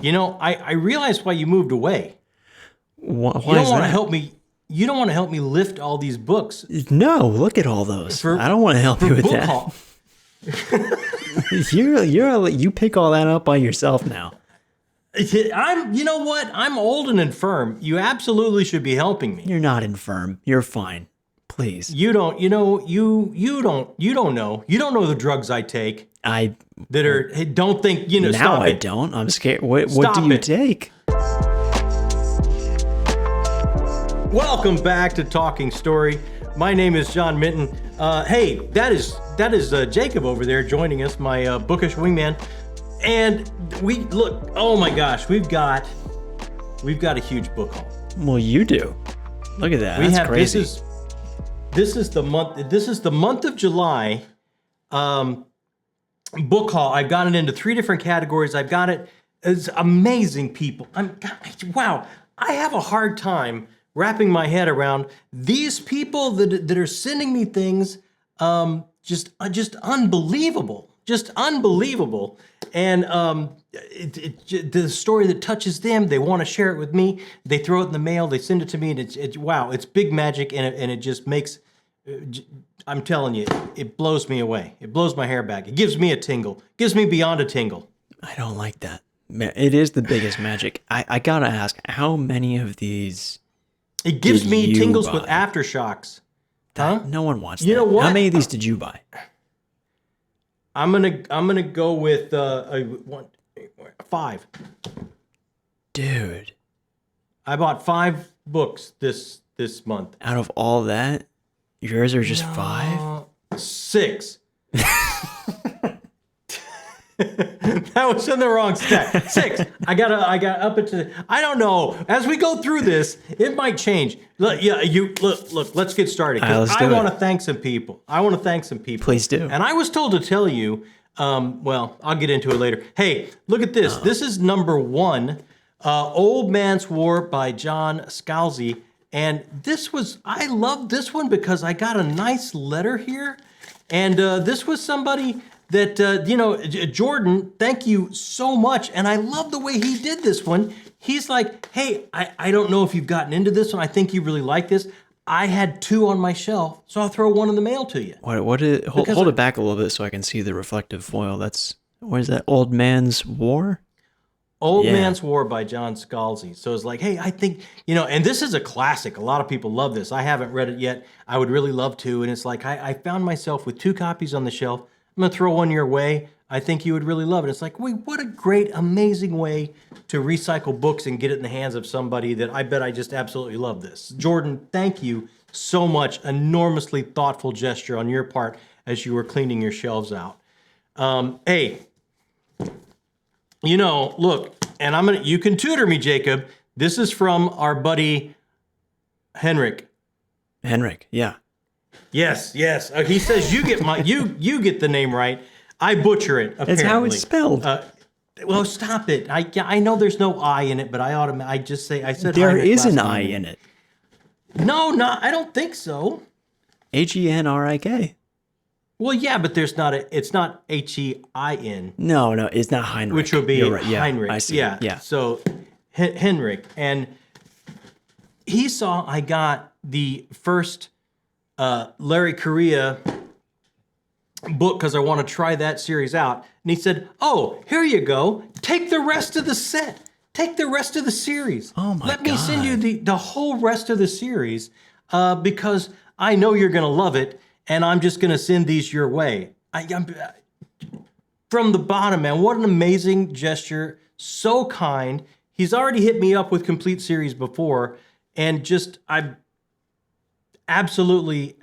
I realized why you moved away. Why You don't is want to that? help me. You don't want to help me lift all these books No, look at all those. for I don't want to help for you with book that. haul. You pick all that up by yourself now. You know what? I'm old and infirm. You absolutely should be helping me. You're not infirm. You're fine. Please. You don't, you know, you don't know. You don't know the drugs I take I that are, hey, don't think, now stop I it. don't. I'm scared. What Stop do you it. take? Welcome back to Talking Story. My name is John Minton. Hey, that is Jacob over there joining us, my bookish wingman. And look, oh my gosh, we've got a huge book haul. Well, you do. Look at that. That's crazy. This is the month of July book haul. I've got it into 3 different categories. I've got it as amazing people. Wow. I have a hard time wrapping my head around these people that are sending me things. Just unbelievable. Just unbelievable. And the story that touches them, they want to share it with me. They throw it in the mail, they send it to me, and it's big magic, and it just makes, I'm telling you, it blows me away. It blows my hair back. It gives me a tingle. Gives me beyond a tingle. I don't like that. It is the biggest magic. I gotta ask, how many of these? It gives did me you tingles buy? with aftershocks. Huh? No one wants You that. know what? How many of these did you buy? I'm gonna go with 5. Dude, I bought 5 books this month. out of all that, yours are just 5? 6. That was in the wrong stack. 6. I got up into. I don't know. As we go through this, it might change. Look, look. Let's get started. 'Cause let's do I want it. to thank some people. Please do. And I was told to tell you. Well, I'll get into it later. Hey, look at this. This is number 1, Old Man's War by John Scalzi. And I love this one because I got a nice letter here. And this was somebody that, Jordan, thank you so much. And I love the way he did this one. He's like, hey, I don't know if you've gotten into this one. I think you really like this. I had 2 on my shelf, so I'll throw 1 in the mail to you. Hold it back a little bit so I can see the reflective foil. What is that? Old Man's War? Old Man's War by John Scalzi. So it's like, hey, I think, and this is a classic. A lot of people love this. I haven't read it yet. I would really love to. And it's like, I found myself with 2 copies on the shelf. I'm going to throw 1 your way. I think you would really love it. It's like, wait, what a great, amazing way to recycle books and get it in the hands of somebody that I bet I just absolutely love this. Jordan, thank you so much. Enormously thoughtful gesture on your part as you were cleaning your shelves out. Hey, look, and you can tutor me, Jacob. This is from our buddy Henrik. Henrik, yeah. Yes. He says you get you get the name right. I butcher it. Apparently. It's how it's spelled. Well, stop it. I know there's no I in it, but I just say I said There Heinrich is last an time. I in it. No, I don't think so. Henrik. Well, yeah, but it's not Hein. No, it's not Heinrich. Which would be You're right. Yeah, Heinrich. I see. Yeah. So Henrik, and he saw I got the first Larry Correa book because I want to try that series out. And he said, oh, here you go. Take the rest of the set. Take the rest of the series. Oh, my Let me send you the whole rest of the series because I know you're going to love it, and I'm just going to send these your way. I'm from the bottom, man. What an amazing gesture. So kind. He's already hit me up with complete series before, and I'm absolutely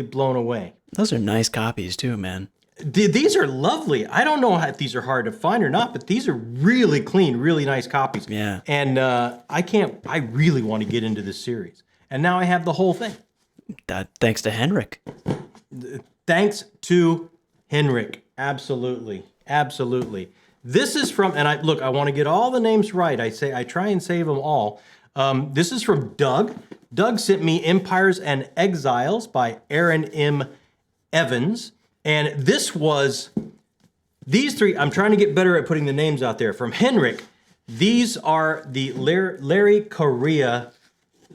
blown away. Those are nice copies too, man. These are lovely. I don't know if these are hard to find or not, but these are really clean, really nice copies. Yeah. And I really want to get into this series. And now I have the whole thing. Thanks to Henrik. Thanks to Henrik. Absolutely. This is from, and I want to get all the names right. I try and save them all. This is from Doug. Doug sent me Empires and Exiles by Aaron M. Evans. And these 3, I'm trying to get better at putting the names out there. From Henrik, These are the Larry Correia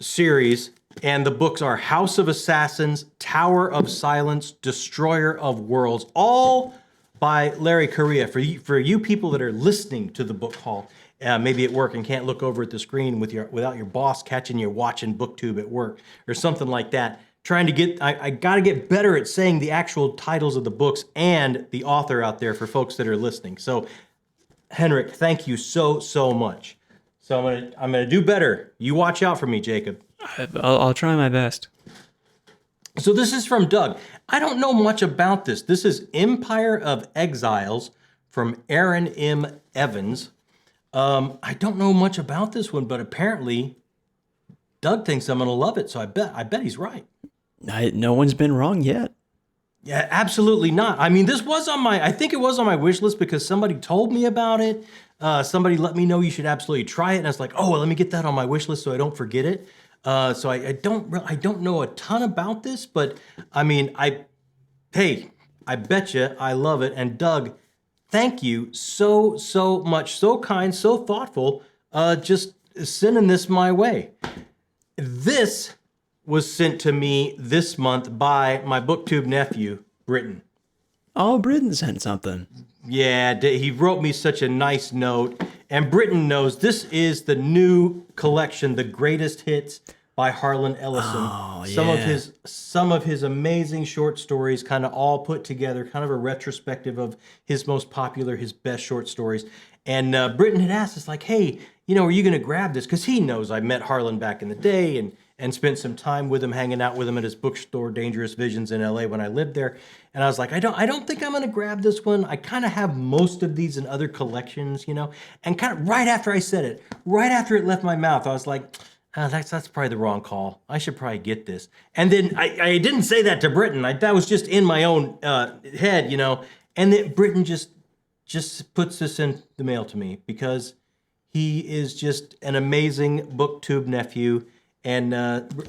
series, and the books are House of Assassins, Tower of Silence, Destroyer of Worlds, all by Larry Correia. For you people that are listening to the book haul, maybe at work and can't look over at the screen without your boss catching you watching BookTube at work or something like that. I got to get better at saying the actual titles of the books and the author out there for folks that are listening. So, Henrik, thank you so much. So I'm gonna do better. You watch out for me, Jacob. I'll try my best. So this is from Doug. I don't know much about this. This is Empire of Exiles from Aaron M. Evans. I don't know much about this one, but apparently Doug thinks I'm gonna love it. So I bet he's right. No one's been wrong yet. Yeah, absolutely not. I mean, I think it was on my wish list because somebody told me about it. Somebody let me know you should absolutely try it. And I was like, oh, well, let me get that on my wish list so I don't forget it. So I don't know a ton about this, but I mean, I bet you I love it. And Doug, thank you so much. So kind, so thoughtful, just sending this my way. This was sent to me this month by my BookTube nephew, Britton. Oh, Britton sent something. Yeah, he wrote me such a nice note. And Britton knows this is the new collection, The Greatest Hits by Harlan Ellison. Oh, yeah. Some of his amazing short stories kind of all put together, kind of a retrospective of his most popular, his best short stories. And Britton had asked us, like, hey, are you going to grab this? Because he knows I met Harlan back in the day and spent some time with him, hanging out with him at his bookstore, Dangerous Visions in LA when I lived there. And I was like, I don't think I'm going to grab this one. I kind of have most of these in other collections, And kind of right after I said it, right after it left my mouth, I was like, that's probably the wrong call. I should probably get this. And then I didn't say that to Britton. That was just in my own head, And then Britton just puts this in the mail to me because he is just an amazing BookTube nephew. And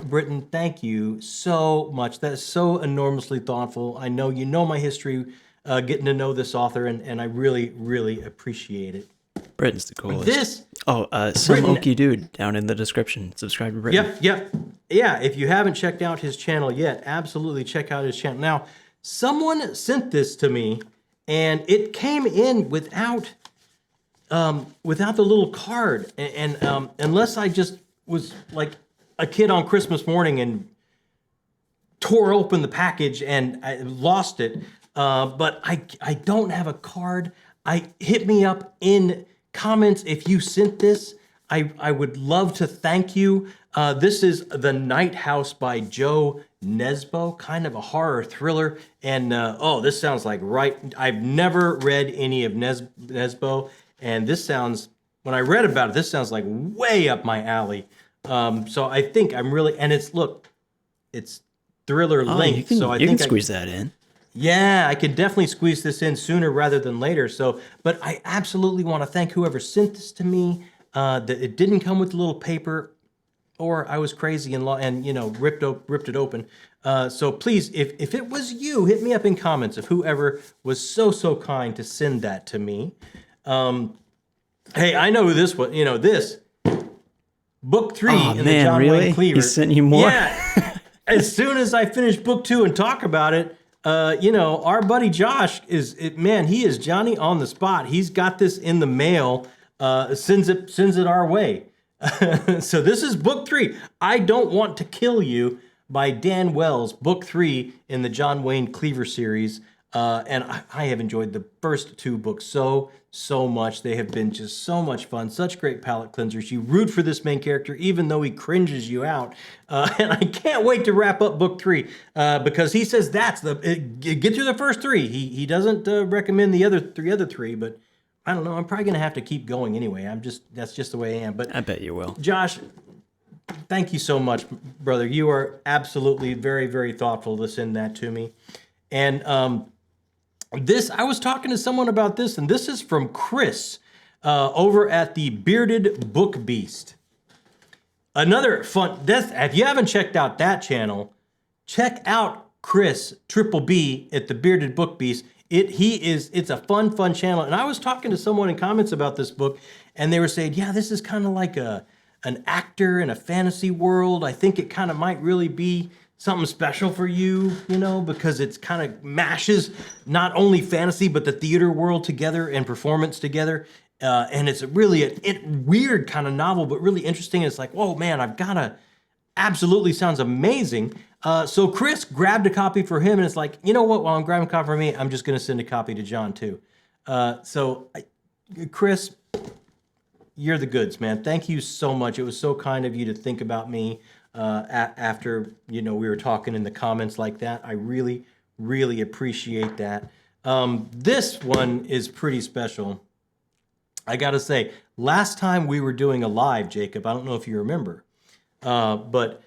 Britton, thank you so much. That is so enormously thoughtful. I know you know my history, getting to know this author, and I really appreciate it. Britton's the coolest. Some Okie dude down in the description. Subscribe to Britton. Yep. Yeah, if you haven't checked out his channel yet, absolutely check out his channel. Now, someone sent this to me, and it came in without the little card. And unless I just was like a kid on Christmas morning and tore open the package and I lost it. But I don't have a card. Hit me up in comments if you sent this. I would love to thank you. This is The Night House by Joe Nesbo, kind of a horror thriller. And this sounds like right. I've never read any of Nesbo, and this sounds, when I read about it, this sounds like way up my alley. So I think I'm really, and it's thriller length. You can I squeeze that in. Yeah, I could definitely squeeze this in sooner rather than later. But I absolutely want to thank whoever sent this to me. That it didn't come with a little paper, or I was crazy and ripped it open. So please, if it was you, hit me up in comments of whoever was so kind to send that to me. Hey, I know who this was. This. Book 3 in the John Wayne Cleaver. He sent you more? Yeah. As soon as I finish book 2 and talk about it, our buddy Josh he is Johnny on the spot. He's got this in the mail, sends it our way. So this is book 3. I Don't Want to Kill You by Dan Wells, book 3 in the John Wayne Cleaver series. And I have enjoyed the first 2 books so much. They have been just so much fun, such great palate cleansers. You root for this main character, even though he cringes you out. And I can't wait to wrap up book 3 because he says get through the first 3. He doesn't recommend the other three, but I don't know. I'm probably going to have to keep going anyway. That's just the way I am. But I bet you will. Josh, thank you so much, brother. You are absolutely very, very thoughtful to send that to me. And I was talking to someone about this, and this is from Chris over at the Bearded Book Beast. Another fun, if you haven't checked out that channel, check out Chris Triple B at the Bearded Book Beast. It's a fun channel. And I was talking to someone in comments about this book, and they were saying, yeah, this is kind of like an actor in a fantasy world. I think it kind of might really be something special for you, because it's kind of mashes not only fantasy, but the theater world together and performance together. And it's really a weird kind of novel, but really interesting. It's like, whoa, man, absolutely sounds amazing. So Chris grabbed a copy for him, and it's like, you know what? While I'm grabbing a copy for me, I'm just going to send a copy to John too. Chris, you're the goods, man. Thank you so much. It was so kind of you to think about me after we were talking in the comments like that. I really, really appreciate that. This one is pretty special. I got to say, last time we were doing a live, Jacob, I don't know if you remember, but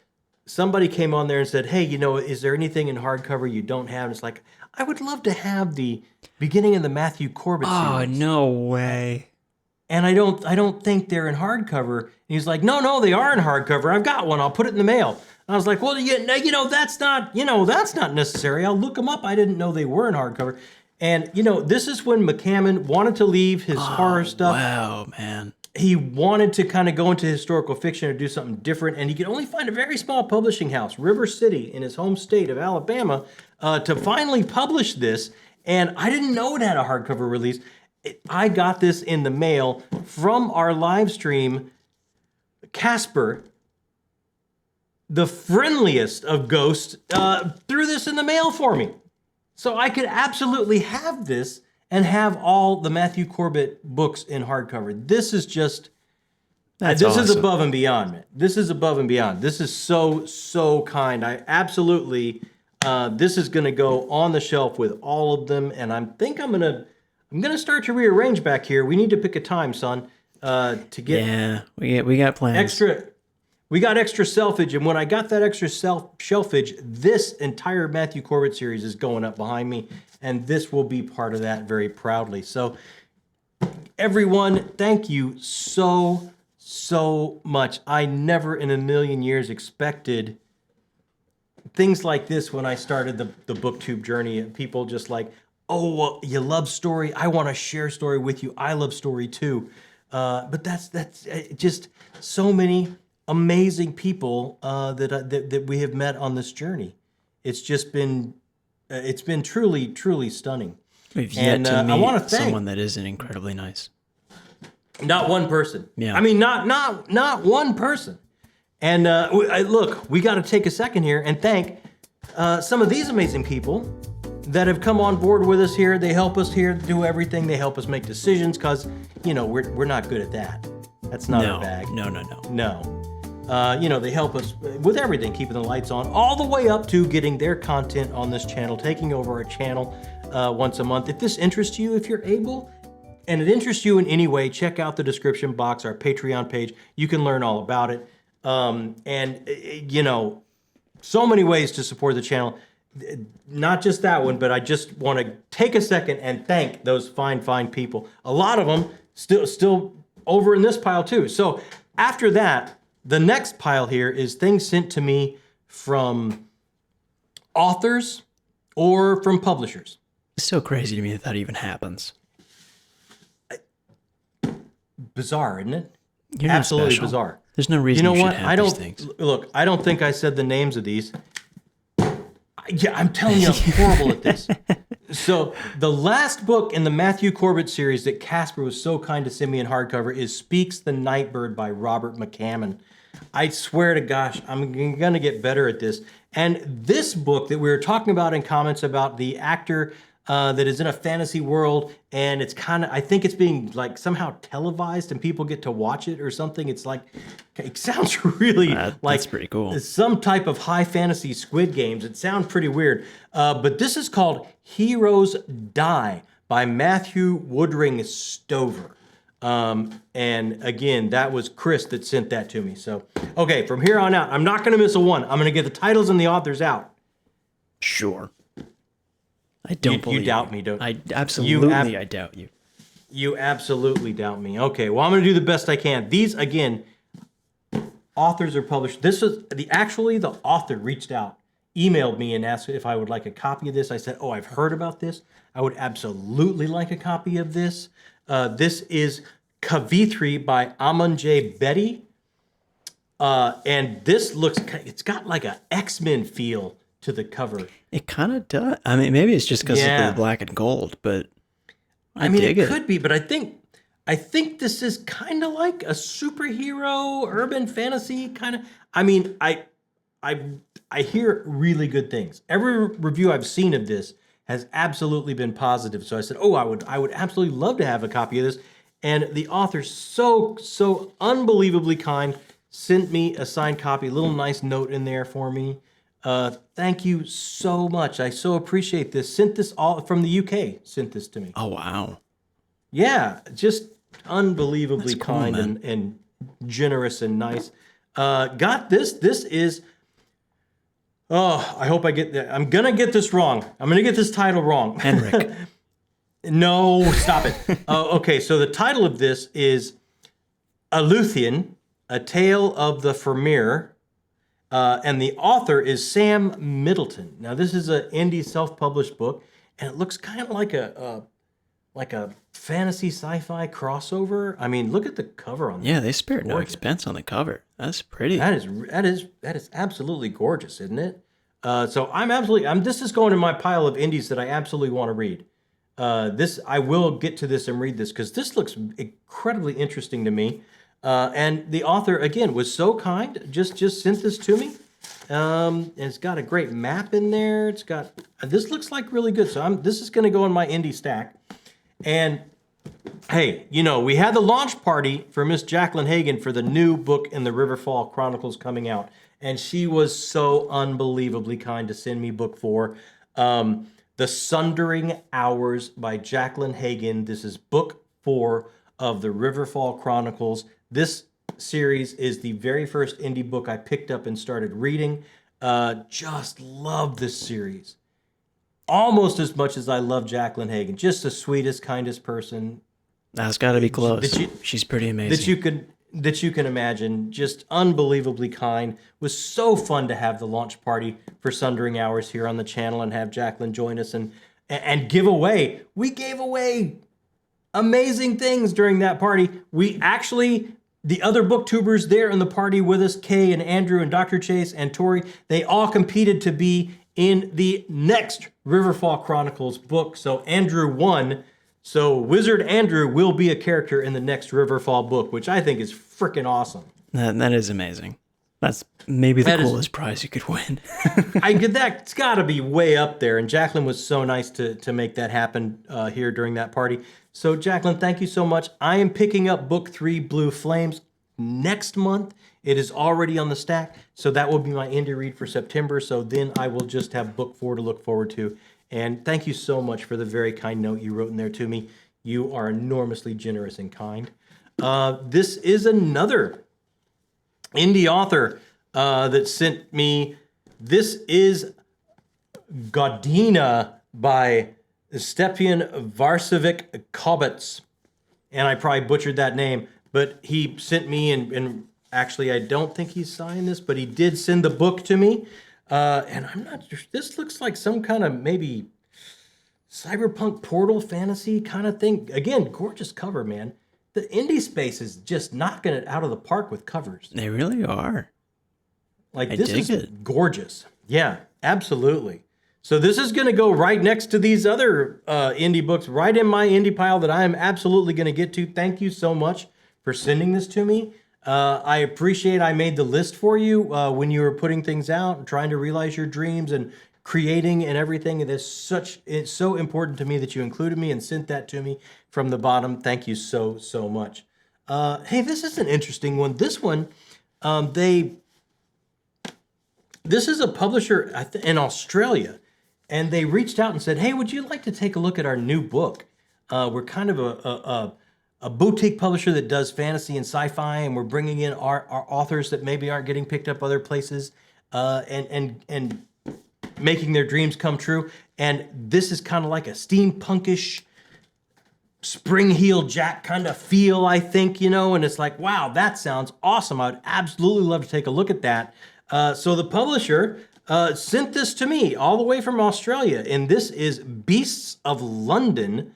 somebody came on there and said, hey, is there anything in hardcover you don't have? And it's like, I would love to have the beginning of the Matthew Corbett series. Oh, no way. And I don't think they're in hardcover. And he's like, no, they are in hardcover. I've got one. I'll put it in the mail. And I was like, well, that's not necessary. I'll look them up. I didn't know they were in hardcover. And, this is when McCammon wanted to leave his horror stuff. Wow, man. He wanted to kind of go into historical fiction or do something different, and he could only find a very small publishing house, River City, in his home state of Alabama, to finally publish this. And I didn't know it had a hardcover release. I got this in the mail from our live stream. Casper, the friendliest of ghosts, threw this in the mail for me. So I could absolutely have this and have all the Matthew Corbett books in hardcover. This is just, this awesome. is above and beyond, man. This is above and beyond. This is so kind. I absolutely, this is going to go on the shelf with all of them. And I'm going to start to rearrange back here. We need to pick a time, son, to get. Yeah, we got plans. We got extra selfage, and when I got that extra shelfage, this entire Matthew Corbett series is going up behind me, and this will be part of that very proudly. So, everyone, thank you so much. I never in a million years expected things like this when I started the BookTube journey. People just like, oh, well, you love story. I want to share story with you. I love story too. But that's just so many amazing people that we have met on this journey. It's just been truly stunning. We've yet to meet I want to thank someone that isn't incredibly nice. Not one person. Yeah. I mean, not one person. And look, we got to take a second here and thank some of these amazing people that have come on board with us here. They help us here do everything. They help us make decisions because we're not good at that. That's not our bag. No. They help us with everything, keeping the lights on, all the way up to getting their content on this channel, taking over our channel once a month. If this interests you, if you're able, and it interests you in any way, check out the description box, our Patreon page. You can learn all about it. So many ways to support the channel. Not just that one, but I just want to take a second and thank those fine people. A lot of them still over in this pile too. So after that, the next pile here is things sent to me from authors or from publishers. It's so crazy to me that even happens. Bizarre, isn't it? You're not absolutely special. Bizarre. There's no reason you should have these things. Look, I don't think I said the names of these. Yeah, I'm telling you, I'm horrible at this. So the last book in the Matthew Corbett series that Casper was so kind to send me in hardcover is Speaks the Nightbird by Robert McCammon. I swear to gosh, I'm going to get better at this. And this book that we were talking about in comments about the actor that is in a fantasy world, and it's kind of, I think it's being like somehow televised and people get to watch it or something. It's like, it sounds really like that's pretty cool. Some type of high fantasy Squid Games. It sounds pretty weird. But this is called Heroes Die by Matthew Woodring Stover. And again, that was Chris that sent that to me. So, okay, from here on out, I'm not going to miss a one. I'm going to get the titles and the authors out. Sure. I don't believe you doubt me, don't you? I absolutely I doubt you. You absolutely doubt me. Okay, well, I'm going to do the best I can. These, again, authors are published. This is the author reached out emailed me and asked if I would like a copy of this. I said, oh, I've heard about this. I would absolutely like a copy of this. This is Kavithri by Aman J. Betty. And this looks, it's got like a X-Men feel to the cover. It kind of does. I mean, maybe it's just because of the black and gold, but I mean, it could be, but I think this is kind of like a superhero, urban fantasy kind of. I mean, I hear really good things. Every review I've seen of this has absolutely been positive. So I said, oh, I would absolutely love to have a copy of this. And the author, so unbelievably kind, sent me a signed copy, a little nice note in there for me. Thank you so much. I so appreciate this. Sent this all from the UK. Sent this to me. Oh wow. Yeah, just unbelievably That's cool, kind and generous and nice. Got this. This is. Oh, I hope I get that. I'm gonna get this wrong. I'm gonna get this title wrong. Henrik. No, stop it. Okay, so the title of this is Aleuthian, A Tale of the Vermeer, and the author is Sam Middleton. Now, this is an indie self-published book, and it looks kind of like a fantasy sci-fi crossover. I mean, look at the cover on this. Yeah, they spared no expense on the cover. That's pretty. That is absolutely gorgeous, isn't it? So this is going in my pile of indies that I absolutely want to read. I will get to this and read this because this looks incredibly interesting to me. And the author, again, was so kind, just sent this to me. And it's got a great map in there. This looks like really good. So this is going to go in my indie stack. And hey, we had the launch party for Miss Jacqueline Hagan for the new book in the Riverfall Chronicles coming out. And she was so unbelievably kind to send me book 4. The Sundering Hours by Jacqueline Hagan. This is book 4 of the Riverfall Chronicles. This series is the very first indie book I picked up and started reading. Just love this series. Almost as much as I love Jacqueline Hagan. Just the sweetest, kindest person. That's got to be close. She's pretty amazing. That you can imagine. Just unbelievably kind. Was so fun to have the launch party for Sundering Hours here on the channel and have Jacqueline join us and give away. We gave away amazing things during that party. The other booktubers there in the party with us, Kay and Andrew and Dr. Chase and Tori, they all competed to be in the next Riverfall Chronicles book. So Andrew won. So Wizard Andrew will be a character in the next Riverfall book, which I think is freaking awesome. That is amazing. That's maybe the coolest prize you could win. That's got to be way up there. And Jacqueline was so nice to make that happen here during that party. So Jacqueline, thank you so much. I am picking up book 3, Blue Flames, next month. It is already on the stack. So that will be my indie read for September. So then I will just have book 4 to look forward to. And thank you so much for the very kind note you wrote in there to me. You are enormously generous and kind. This is another indie author that sent me. This is Godina by Stepan Varsovic Kobets. And I probably butchered that name, but he sent me, and actually I don't think he signed this, but he did send the book to me. And I'm not sure, this looks like some kind of maybe cyberpunk portal fantasy kind of thing. Again, gorgeous cover, man. The indie space is just knocking it out of the park with covers. They really are. This is gorgeous. Yeah, absolutely. So this is going to go right next to these other indie books, right in my indie pile that I am absolutely going to get to. Thank you so much for sending this to me. I appreciate I made the list for you when you were putting things out and trying to realize your dreams and creating and everything. It's so important to me that you included me and sent that to me from the bottom. Thank you so much. Hey, this is an interesting one. This one, this is a publisher in Australia, and they reached out and said, hey, would you like to take a look at our new book? We're kind of a boutique publisher that does fantasy and sci-fi, and we're bringing in our authors that maybe aren't getting picked up other places, and making their dreams come true. And this is kind of like a steampunkish Spring Heel Jack kind of feel, I think, and it's like, wow, that sounds awesome. I would absolutely love to take a look at that. So the publisher sent this to me all the way from Australia, and this is Beasts of London.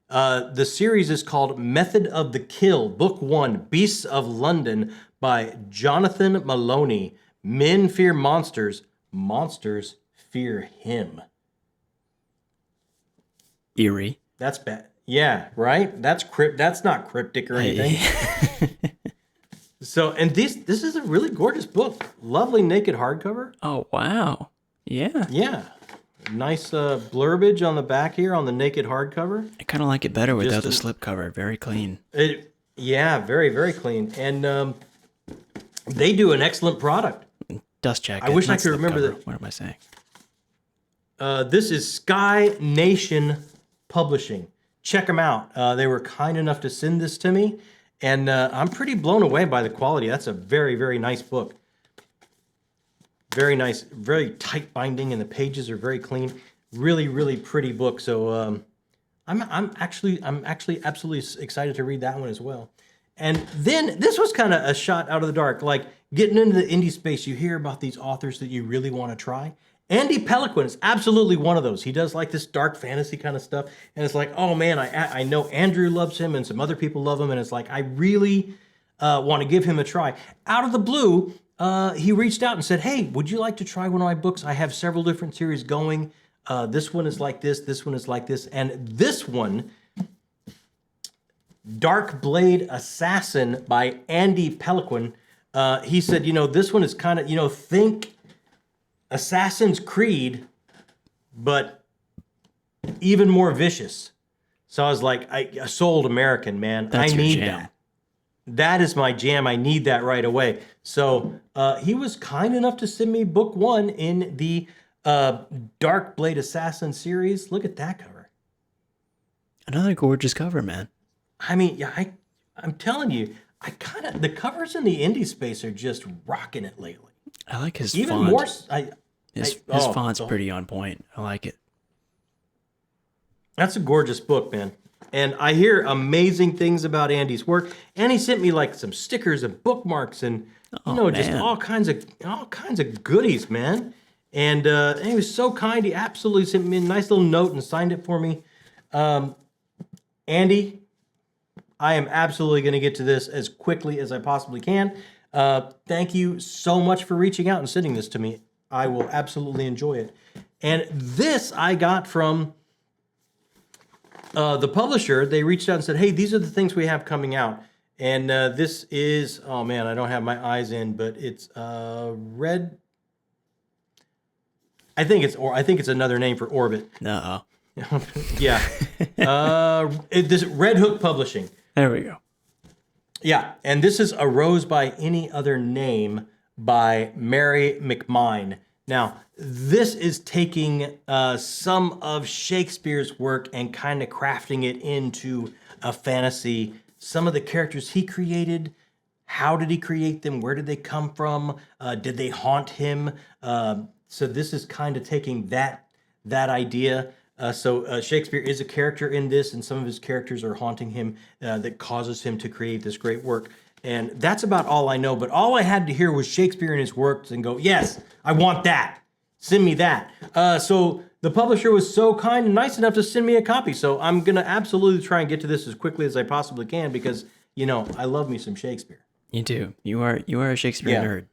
The series is called Method of the Kill, Book 1, Beasts of London by Jonathan Maloney. Men fear monsters, monsters fear him. Eerie. That's bad. Yeah, right? That's not cryptic or anything. So, and this is a really gorgeous book. Lovely naked hardcover. Oh, wow. Yeah. Yeah. Nice blurbage on the back here on the naked hardcover. I kind of like it better without the slipcover. Very clean. Yeah, very, very clean. And they do an excellent product. Dust jacket. I wish I could remember that. What am I saying? This is Sky Nation Publishing. Check them out. They were kind enough to send this to me, and I'm pretty blown away by the quality. That's a very, very nice book. Very nice, very tight binding, and the pages are very clean. Really, really pretty book. So I'm actually absolutely excited to read that one as well. And then this was kind of a shot out of the dark. Like getting into the indie space, you hear about these authors that you really want to try. Andy Peliquin is absolutely one of those. He does like this dark fantasy kind of stuff. And it's like, oh man, I know Andrew loves him and some other people love him. And it's like, I really want to give him a try. Out of the blue, he reached out and said, hey, would you like to try one of my books? I have several different series going. This one is like this one is like this. And this one, Dark Blade Assassin by Andy Peliquin, he said, this one is kind of, think Assassin's Creed, but even more vicious. So I was like, I sold American, man. That's I need your jam. that. That is my jam. I need that right away. So he was kind enough to send me book 1 in the Dark Blade Assassin series. Look at that cover. Another gorgeous cover, man. I mean, yeah, I'm telling you, the covers in the indie space are just rocking it lately. I like his Even font. more. His font's pretty on point. I like it. That's a gorgeous book, man. And I hear amazing things about Andy's work. And he sent me like some stickers and bookmarks and just all kinds of goodies, man. And he was so kind. He absolutely sent me a nice little note and signed it for me. Andy, I am absolutely going to get to this as quickly as I possibly can. Thank you so much for reaching out and sending this to me. I will absolutely enjoy it. And this I got from the publisher. They reached out and said, hey, these are the things we have coming out. And this is, oh man, I don't have my eyes in, but it's red. I think it's another name for Orbit. No. Yeah. This Red Hook Publishing. There we go. Yeah, and this is A Rose by Any Other Name by Mary McMine. Now, this is taking some of Shakespeare's work and kind of crafting it into a fantasy. Some of the characters he created, how did he create them? Where did they come from? Did they haunt him? So this is kind of taking that idea. So Shakespeare is a character in this, and some of his characters are haunting him that causes him to create this great work. And that's about all I know. But all I had to hear was Shakespeare and his works and go, yes, I want that. Send me that. So the publisher was so kind and nice enough to send me a copy. So I'm going to absolutely try and get to this as quickly as I possibly can because, I love me some Shakespeare. You do. You are a Shakespeare nerd.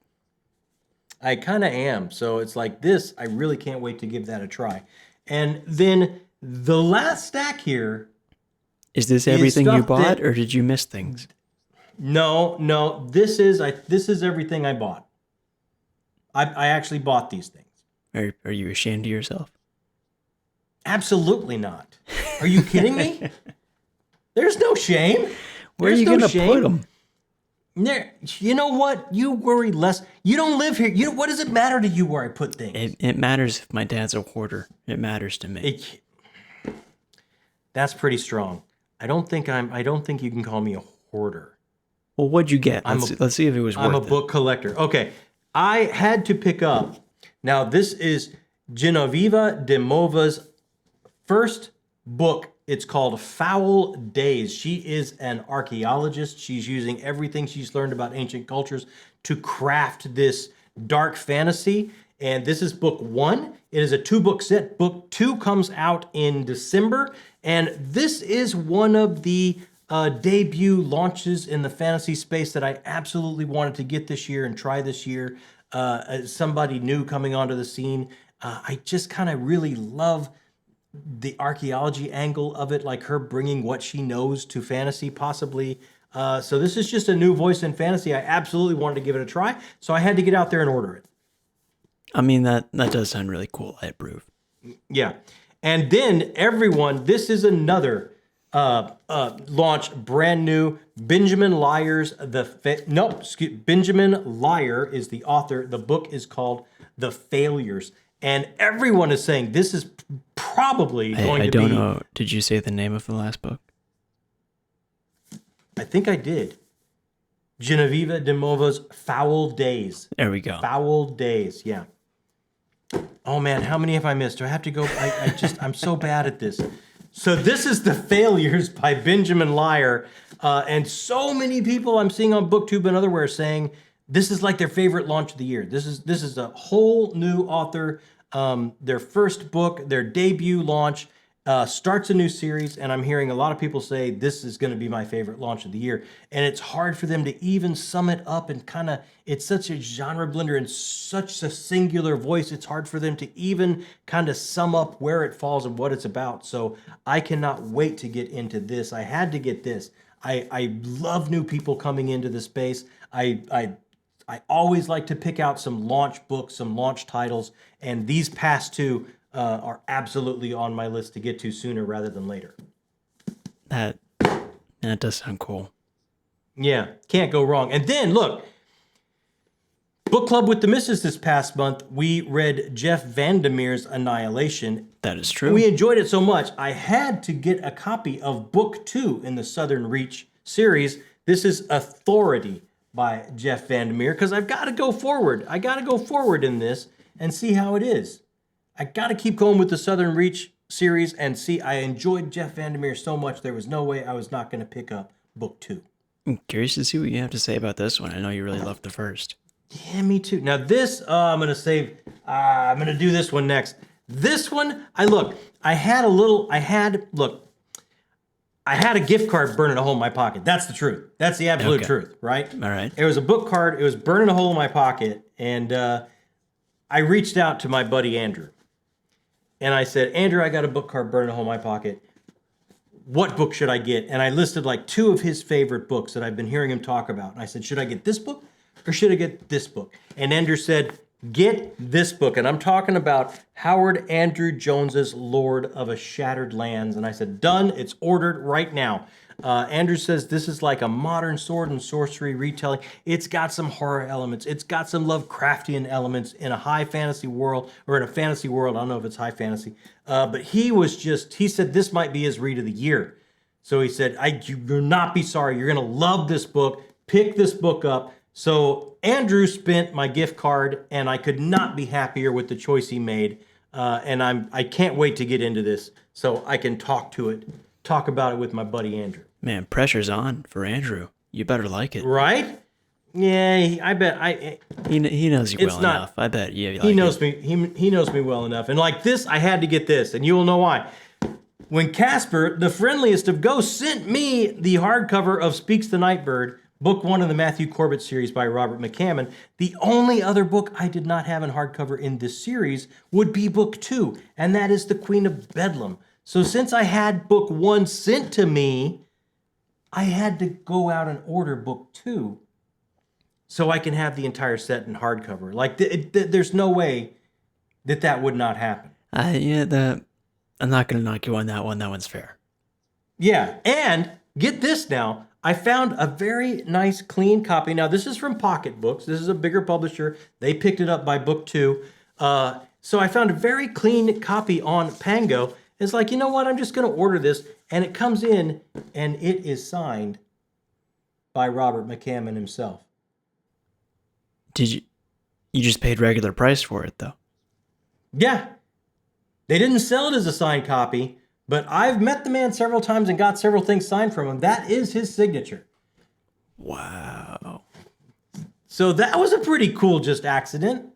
I kind of am. So it's like this. I really can't wait to give that a try. And then the last stack here. Is this everything you bought, or did you miss things? No. This is everything I bought. I actually bought these things. Are you ashamed of yourself? Absolutely not. Are you kidding me? There's no shame. Where are you going to put them? There, you know what? You worry less. You don't live here. What does it matter to you where I put things? It matters if my dad's a hoarder. It matters to me. That's pretty strong. I don't think you can call me a hoarder. Well, what'd you get? Let's see if it was worth it. I'm a book collector. Okay. I had to pick up. Now, this is Genoveva de Mova's first book. It's called Foul Days. She is an archaeologist. She's using everything she's learned about ancient cultures to craft this dark fantasy. And this is book 1. It is a 2-book set. Book 2 comes out in December. And this is one of the debut launches in the fantasy space that I absolutely wanted to get this year and try this year. As somebody new coming onto the scene, I just kind of really love the archaeology angle of it, like her bringing what she knows to fantasy, possibly. So this is just a new voice in fantasy. I absolutely wanted to give it a try, so I had to get out there and order it. I mean, that does sound really cool. I approve. Yeah. And then everyone, this is another launch, brand new. Benjamin Lyre's Benjamin Lyre is the author. The book is called The Failures. And everyone is saying this is probably going to be... I don't know. Did you say the name of the last book? I think I did. Genevieve de Mova's Foul Days. There we go. Foul Days, yeah. Oh man, how many have I missed? Do I have to go? I'm so bad at this. So this is The Failures by Benjamin Lyre. And so many people I'm seeing on BookTube and otherwhere saying this is like their favorite launch of the year. This is a whole new author. Their first book, their debut launch, starts a new series, and I'm hearing a lot of people say this is going to be my favorite launch of the year. And it's hard for them to even sum it up and kind of, it's such a genre blender and such a singular voice. It's hard for them to even kind of sum up where it falls and what it's about. So I cannot wait to get into this. I had to get this. I love new people coming into the space. I always like to pick out some launch books, some launch titles, and these past two are absolutely on my list to get to sooner rather than later. That does sound cool. Yeah, can't go wrong. And then, look, Book Club with the Misses this past month, we read Jeff Vandermeer's Annihilation. That is true. We enjoyed it so much, I had to get a copy of Book 2 in the Southern Reach series. This is Authority by Jeff Vandermeer, because I've got to go forward. I got to go forward in this and see how it is. I got to keep going with the Southern Reach series and see. I enjoyed Jeff Vandermeer so much, there was no way I was not going to pick up Book 2. I'm curious to see what you have to say about this one. I know you really loved the first. Yeah, me too. Now this, I'm going to save, I'm going to do this one next. This one, I had a gift card burning a hole in my pocket. That's the truth. That's the absolute truth, right? All right. It was a book card. It was burning a hole in my pocket. And I reached out to my buddy Andrew. And I said, Andrew, I got a book card burning a hole in my pocket. What book should I get? And I listed like 2 of his favorite books that I've been hearing him talk about. And I said, should I get this book or should I get this book? And Andrew said, get this book. And I'm talking about Howard Andrew Jones's Lord of a Shattered Lands. And I said, done. It's ordered right now. Andrew says this is like a modern sword and sorcery retelling. It's got some horror elements. It's got some Lovecraftian elements in a high fantasy world, or in a fantasy world. I don't know if it's high fantasy. But he said this might be his read of the year. So he said, you'll not be sorry. You're going to love this book. Pick this book up. So Andrew spent my gift card, and I could not be happier with the choice he made. And I can't wait to get into this so I can talk about it with my buddy Andrew. Man, pressure's on for Andrew. You better like it. Right? Yeah, I bet. He knows you well enough. I bet he knows me. He knows me well enough. And like this, I had to get this, and you will know why. When Casper, the friendliest of ghosts, sent me the hardcover of Speaks the Nightbird, book 1 of the Matthew Corbett series by Robert McCammon, the only other book I did not have in hardcover in this series would be book 2, and that is The Queen of Bedlam. So since I had book 1 sent to me, I had to go out and order book 2 so I can have the entire set in hardcover. Like, there's no way that would not happen. I'm not going to knock you on that one. That one's fair. Yeah, and get this now. I found a very nice, clean copy. Now, this is from Pocket Books. This is a bigger publisher. They picked it up by book 2. So I found a very clean copy on Pango. It's like, you know what? I'm just going to order this. And it comes in, and it is signed by Robert McCammon himself. You just paid regular price for it, though? Yeah. They didn't sell it as a signed copy, but I've met the man several times and got several things signed from him. That is his signature. Wow. So that was a pretty cool just accident.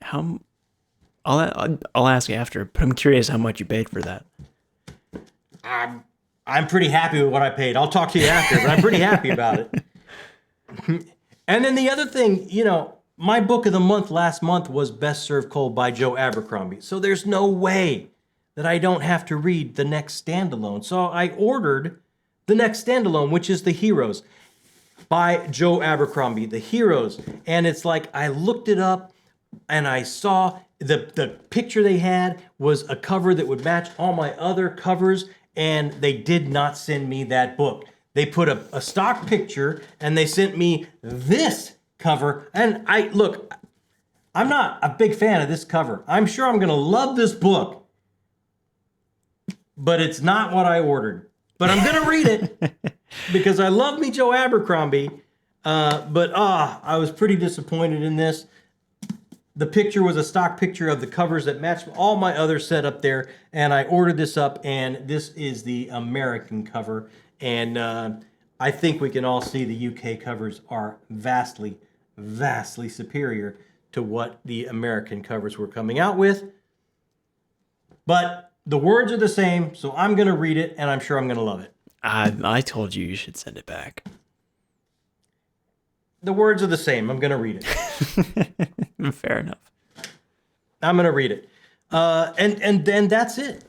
How I'll ask after, but I'm curious how much you paid for that. I'm pretty happy with what I paid. I'll talk to you after, but I'm pretty happy about it. And then the other thing, my book of the month last month was Best Served Cold by Joe Abercrombie. So there's no way that I don't have to read the next standalone. So I ordered the next standalone, which is The Heroes by Joe Abercrombie, The Heroes. And it's like I looked it up and I saw the picture they had was a cover that would match all my other covers, and they did not send me that book. They put a stock picture and they sent me this cover. And I'm not a big fan of this cover. I'm sure I'm going to love this book, but it's not what I ordered. But I'm going to read it because I love me Joe Abercrombie. But I was pretty disappointed in this. The picture was a stock picture of the covers that matched all my other setup there. And I ordered this up, and this is the American cover. And I think we can all see the UK covers are vastly, vastly superior to what the American covers were coming out with. But the words are the same, so I'm going to read it, and I'm sure I'm going to love it. I told you should send it back. The words are the same. I'm going to read it. Fair enough. I'm going to read it. And then that's it.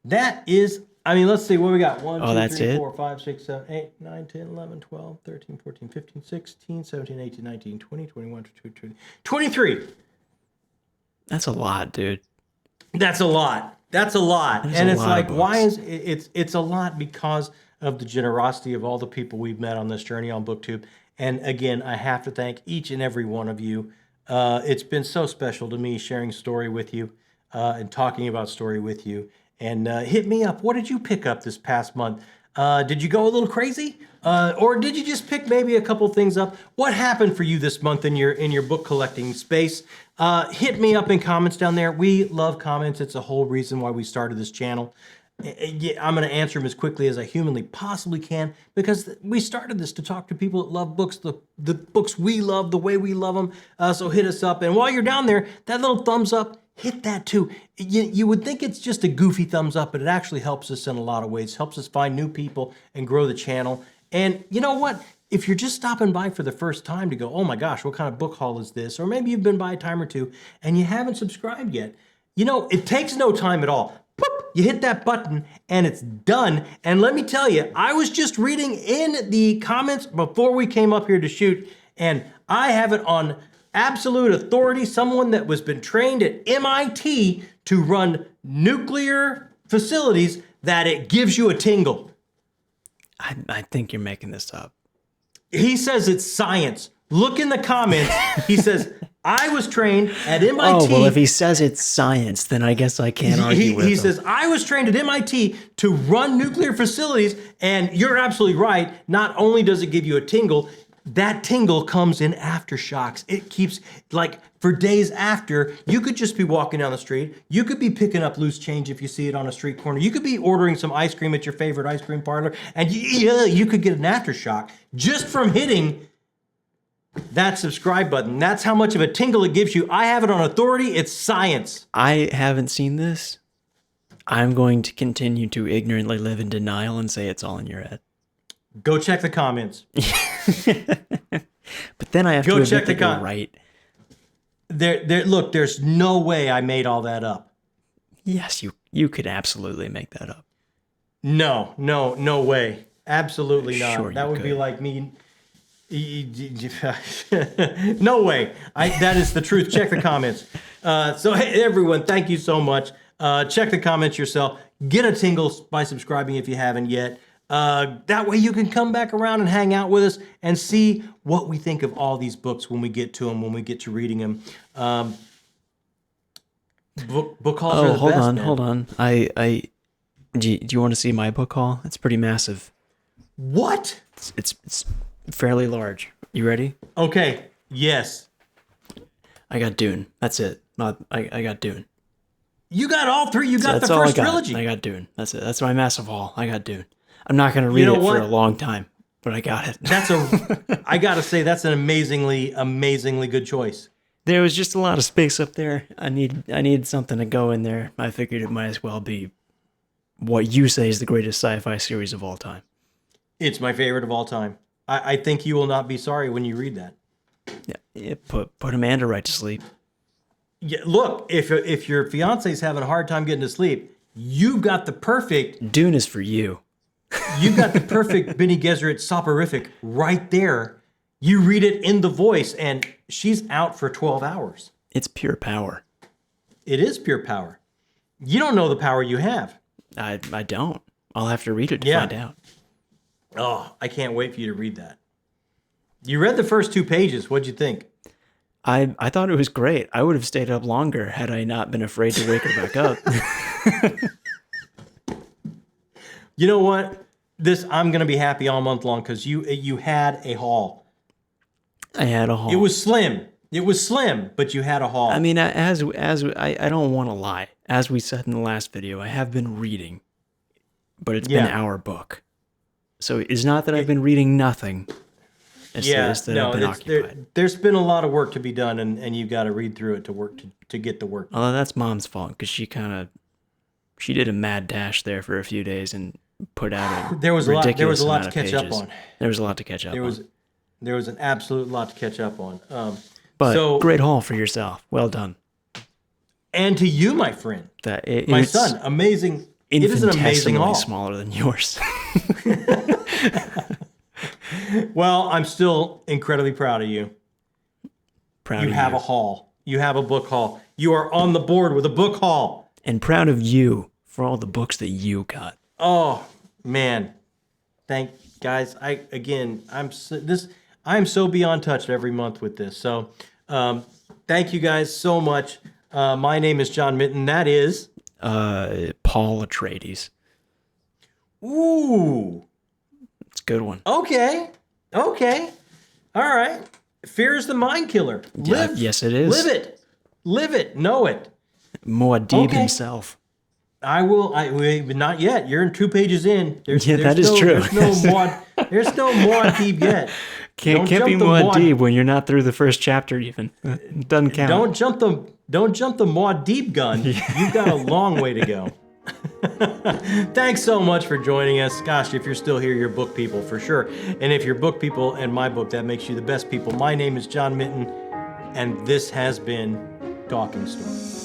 That is, let's see what we got. 1, 2, 3, 4, 5, 6, 7, 8, 9, 10, 11, 12, 13, 14, 15, 16, 17, 18, 19, 20, 21, 22, 23. That's a lot, dude. That's a lot. That's a lot. That's and a it's lot like, of why books. is it's a lot because of the generosity of all the people we've met on this journey on BookTube. And again, I have to thank each and every one of you. It's been so special to me sharing story with you and talking about story with you. And hit me up. What did you pick up this past month? Did you go a little crazy? Or did you just pick maybe a couple things up? What happened for you this month in your book collecting space? Hit me up in comments down there. We love comments. It's a whole reason why we started this channel. I'm going to answer them as quickly as I humanly possibly can because we started this to talk to people that love books, the books we love, the way we love them. So hit us up. And while you're down there, that little thumbs up, hit that too. You would think it's just a goofy thumbs up, but it actually helps us in a lot of ways. Helps us find new people and grow the channel. And you know what? If you're just stopping by for the first time to go, oh my gosh, what kind of book haul is this? Or maybe you've been by a time or two and you haven't subscribed yet. It takes no time at all. Boop, you hit that button and it's done. And let me tell you, I was just reading in the comments before we came up here to shoot, and I have it on absolute authority, someone that was been trained at MIT to run nuclear facilities, that it gives you a tingle. I think you're making this up. He says it's science. Look in the comments. He says, I was trained at MIT. Oh, well, if he says it's science, then I guess I can't argue with him. He says, I was trained at MIT to run nuclear facilities, and you're absolutely right. Not only does it give you a tingle, that tingle comes in aftershocks. It keeps, for days after, you could just be walking down the street. You could be picking up loose change if you see it on a street corner. You could be ordering some ice cream at your favorite ice cream parlor, and you could get an aftershock just from hitting that subscribe button. That's how much of a tingle it gives you. I have it on authority. It's science. I haven't seen this. I'm going to continue to ignorantly live in denial and say it's all in your head. Go check the comments. But then I have to check the comments. Right. Look, there's no way I made all that up. Yes, you could absolutely make that up. No way. Absolutely not. Sure that would could. Be like me. No way. That is the truth. Check the comments. So hey, everyone, thank you so much. Check the comments yourself. Get a tingle by subscribing if you haven't yet. That way you can come back around and hang out with us and see what we think of all these books when we get to them, when we get to reading them. Book hauls are the best, man. Hold on. Do you want to see my book haul? It's pretty massive. What? It's fairly large. You ready? Okay. Yes. I got Dune. That's it. I got Dune. You got all three. You got the first trilogy. I got Dune. That's it. That's my massive haul. I got Dune. I'm not going to read it for a long time, but I got it. I got to say, that's an amazingly good choice. There was just a lot of space up there. I need something to go in there. I figured it might as well be what you say is the greatest sci-fi series of all time. It's my favorite of all time. I think you will not be sorry when you read that. Yeah, put Amanda right to sleep. Yeah, look, if your fiance's having a hard time getting to sleep, you got the perfect... Dune is for you. You got the perfect Bene Gesserit soporific right there. You read it in the voice, and she's out for 12 hours. It's pure power. It is pure power. You don't know the power you have. I don't. I'll have to read it to find out. Oh, I can't wait for you to read that. You read the first 2 pages. What'd you think? I thought it was great. I would have stayed up longer had I not been afraid to wake her back up. You know what? I'm going to be happy all month long because you had a haul. I had a haul. It was slim. It was slim, but you had a haul. I mean, as I don't want to lie. As we said in the last video, I have been reading, but it's been our book. So it's not that I've been reading nothing. It's that I've been occupied. There's been a lot of work to be done, and you've got to read through it to get the work done. Although that's Mom's fault because she did a mad dash there for a few days and put out there was a lot to catch up on. There was a lot to catch up on. There was an absolute lot to catch up on. But great haul for yourself. Well done. And to you, my friend. My son, amazing. It is an amazing haul. Smaller than yours. Well, I'm still incredibly proud of you. You have a haul. You have a book haul. You are on the board with a book haul. And proud of you for all the books that you got. Oh, man. Guys, I'm so beyond touched every month with this. So, thank you guys so much. My name is John Minton. That is Paul Atreides. Ooh. It's a good one. Okay. All right. Fear is the mind killer. Yes, it is. Live it. Know it. Muad'Dib himself. I will. Not yet. You're 2 pages in. That is true. There's no Muad'Dib yet. Can't be Muad'Dib when you're not through the first chapter even. It doesn't count. Don't jump the Muad'Dib gun. You've got a long way to go. Thanks so much for joining us. Gosh, if you're still here, you're book people for sure. And if you're book people and my book, that makes you the best people. My name is John Minton, and this has been Talking Story.